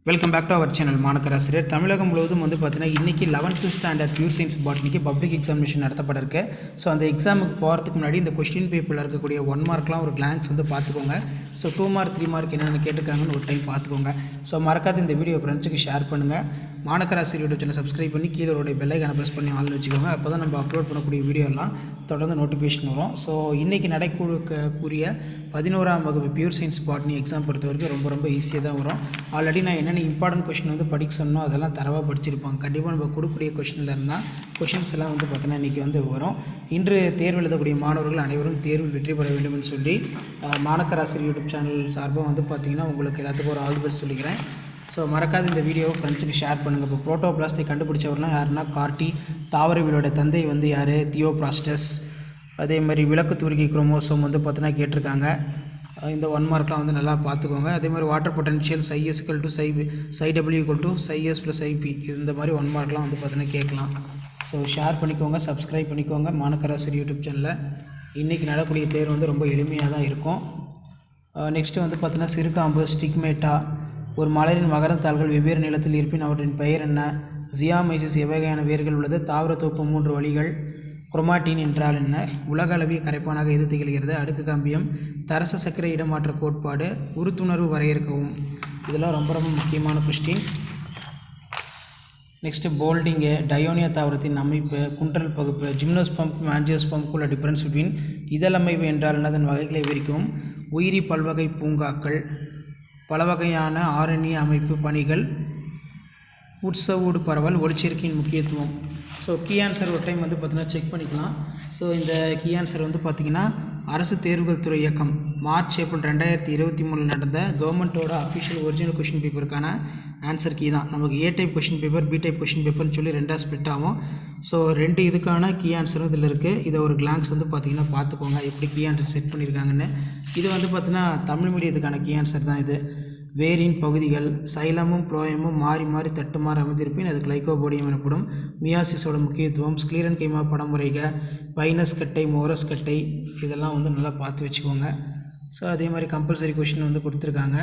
Welcome back to our channel மாணக்கர் ஆசிரியர். தமிழகம் முழுவதும் பார்த்தீங்கன்னா இன்றைக்கி 11th ஸ்டாண்டர்ட் பியூர் சயின்ஸ் பாட்னிக்கு பப்ளிக் எக்ஸாமினேஷன் நடத்தப்பட இருக்கு. ஸோ அந்த எக்ஸாமுக்கு போகிறதுக்கு முன்னாடி இந்த கொஸ்டின் பேப்பரில் இருக்கக்கூடிய 1 மார்க்லாம் ஒரு கிளான்ஸ் பார்த்துக்கோங்க. ஸோ 2 மார்க் 3 மார்க் என்னென்னு கேட்டிருக்காங்கன்னு ஒரு டைம் பார்த்துக்கோங்க. ஸோ மறக்காத இந்த வீடியோ ஃப்ரெண்ட்ஸுக்கு ஷேர் பண்ணுங்கள். மாணக்கர் ஆசிரியர் யூடியூப் சேனல் சப்ஸ்கிரைப் பண்ணி கீழே ஒரு பெல் ஐகானை ப்ரெஸ் பண்ணி ஆன்லைன் வச்சுக்கோங்க. அப்போ தான் நம்ம அப்லோட் பண்ணக்கூடிய வீடியோலாம் தொடர்ந்து நோட்டிஃபிகேஷன் வரும். ஸோ இன்றைக்கி நடக்கக்கூடிய 11ஆம் வகுப்பு பியூர் சயின்ஸ் பாட்னி எக்ஸாம் பொறுத்த வரைக்கும் ரொம்ப ஈஸியாக தான் வரும். ஆல்ரெடி நான் என்னென்ன இம்பார்ட்டன்ட் கொஷின் படிக்க சொன்னோம் அதெல்லாம் தரவாக படிச்சிருப்பாங்க. கண்டிப்பாக நம்ம கொடுக்கக்கூடிய கொஷினில் இருந்தால் கொஷின்ஸ் எல்லாம் பார்த்தீங்கன்னா இன்றைக்கி வரும். இன்று தேர்வு எழுதக்கூடிய மாணவர்கள் அனைவரும் தேர்வில் வெற்றி பெற வேண்டும் என்று சொல்லி மாணக்கர் ஆசிரியர் யூடியூப் சேனல் சார்பாக பார்த்திங்கன்னா உங்களுக்கு எல்லாத்துக்கும் ஒரு ஆல் பெஸ்ட் சொல்லிக்கிறேன். ஸோ மறக்காத இந்த வீடியோவை ஃப்ரெண்ட்ஸுக்கு ஷேர் பண்ணுங்கள். இப்போ புரோட்டோபிளாஸ்டை கண்டுபிடிச்சவர்லாம் யாருன்னா கார்டி, தாவரவியலோட தந்தை யார், தியோப்ராஸ்டஸ். அதே மாதிரி விளக்கு தூரிகை குரோமோசோம் பார்த்தீங்கன்னா கேட்டிருக்காங்க. இந்த 1 மார்க்லாம் நல்லா பார்த்துக்கோங்க. அதே மாதிரி water potential ∅S = ∅W = ∅S + ∅P இந்த மாதிரி 1 மார்க்லாம் பார்த்தீங்கன்னா கேட்கலாம். ஸோ ஷேர் பண்ணிக்கோங்க, சப்ஸ்கிரைப் பண்ணிக்கோங்க மாணக்கர் ஆசிரியர் யூடியூப் சேனலில். இன்றைக்கி நடக்கூடிய தேர்வு ரொம்ப எளிமையாக தான் இருக்கும். நெக்ஸ்ட்டு பார்த்தீங்கன்னா சிறுகாம்பு, ஸ்டிக்மேட்டா, ஒரு மலரின் மகரந்தாள்கள் வெவ்வேறு நிலத்தில் இருப்பின் அவற்றின் பெயர் என்ன, ஜியாமைசிஸ் எவ்வகையான வேர்கள் உள்ளது, தாவரத்தொகுப்பு 3 வழிகள், குரோமாட்டின் என்றால் என்ன, உலக அளவிய கரைப்பானாக எது திகழ்கிறது, அடுக்கு காம்பியம், தரச சர்க்கரை இடமாற்ற கோட்பாடு, உறுத்துணர்வு வரையறுக்கவும். இதெல்லாம் ரொம்ப முக்கியமான கொஸ்டின். நெக்ஸ்ட்டு போல்டிங்கு, டயோனியா தாவரத்தின் அமைப்பு, குன்றல் பகுப்பு, ஜிம்னோஸ்பம்க்கும் ஆஞ்சியோஸ்பம்க்கும் உள்ள டிஃபரன்ஸ் பிட்வீன், இதழ் அமைப்பு என்றால் என்ன, அதன் வகைகளை விவரிக்கவும், உயிரி பல்வகை பூங்காக்கள், பல வகையான ஆரண்ய அமைப்பு பணிகள், உட்சவூடு பரவல், ஒளிச்சேர்க்கையின் முக்கியத்துவம். ஸோ கீ ஆன்சர் ஒரு டைம் பார்த்தீங்கன்னா செக் பண்ணிக்கலாம். ஸோ இந்த கீ ஆன்சர் பார்த்திங்கன்னா அரசு தேர்வுகள் துறை இயக்கம் மார்ச் ஏப்ரல் 2023 நடந்த கவர்மெண்ட்டோட அஃபிஷியல் ஒரிஜினல் கொஷின் பேப்பருக்கான ஆன்சர் கீ தான். நமக்கு A type question paper, B type question பேப்பர்னு சொல்லி 2ஆக ஸ்ப்ளிட் ஆகும். ஸோ 2 இதுக்கான கீ ஆன்சரும் இதில் இருக்குது. இதை ஒரு கிளான்ஸ் பார்த்திங்கன்னா பார்த்துக்கோங்க எப்படி கீ ஆன்சர் செட் பண்ணியிருக்காங்கன்னு. இது பார்த்திங்கன்னா தமிழ் மீடியத்துக்கான கீ ஆன்சர் தான் இது. வேரின் பகுதிகள் சைலமும் புளோயமும் மாறி மாறி தட்டுமாறு அமைந்திருப்பின் அது கிளைகோபோடியம் எனப்படும். மியாசிஸோட முக்கியத்துவம், ஸ்க்ளீரன் கைமா படமுறைக, பைனஸ் கட்டை, மோரஸ் கட்டை, இதெல்லாம் நல்லா பார்த்து வச்சுக்கோங்க. ஸோ அதே மாதிரி கம்பல்சரி கொஷின் கொடுத்துருக்காங்க.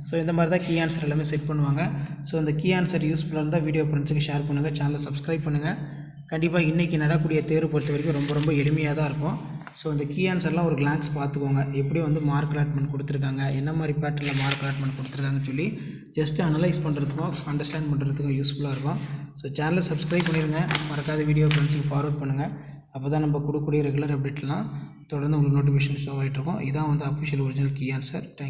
ஸோ இந்த மாதிரி தான் கீ ஆன்சர் எல்லாமே செட் பண்ணுவாங்க. ஸோ இந்த கீ ஆன்சர் யூஸ்ஃபுல்லாக இருந்தால் வீடியோ ஃப்ரெண்ட்ஸுக்கு ஷேர் பண்ணுங்கள், சேனலை சப்ஸ்கிரைப் பண்ணுங்கள். கண்டிப்பாக இன்றைக்கி நடக்கூடிய தேர்வு பொறுத்த வரைக்கும் ரொம்ப எளிமையாக தான் இருக்கும். ஸோ இந்த கீ ஆன்சர்லாம் ஒரு கிளான்ஸ் பார்த்துக்கோங்க. எப்படி மார்க் அலாட்மெண்ட் கொடுத்துருக்காங்க, என்ன மாதிரி பேட்டர்னில் மார்க் அலாட்மெண்ட் கொடுத்துருக்காங்கன்னு சொல்லி ஜஸ்ட்டு அனலைஸ் பண்ணுறதுக்கும் அண்டர்ஸ்டாண்ட் பண்ணுறதுக்கும் யூஸ்ஃபுல்லாக இருக்கும். ஸோ சேனலை சப்ஸ்கிரைப் பண்ணிடுங்க. மறக்காத வீடியோ ஃப்ரெண்ட்ஸுக்கு ஃபார்வர்ட் பண்ணுங்கள். அப்போ தான் நம்ம கொடுக்கக்கூடிய ரெகுலர் அப்டேட்லாம் தொடர்ந்து உங்களுக்கு நோட்டிஃபிகேஷன் ஷோ ஆகிட்ருக்கோம். இதான் official original key answer. Thank you.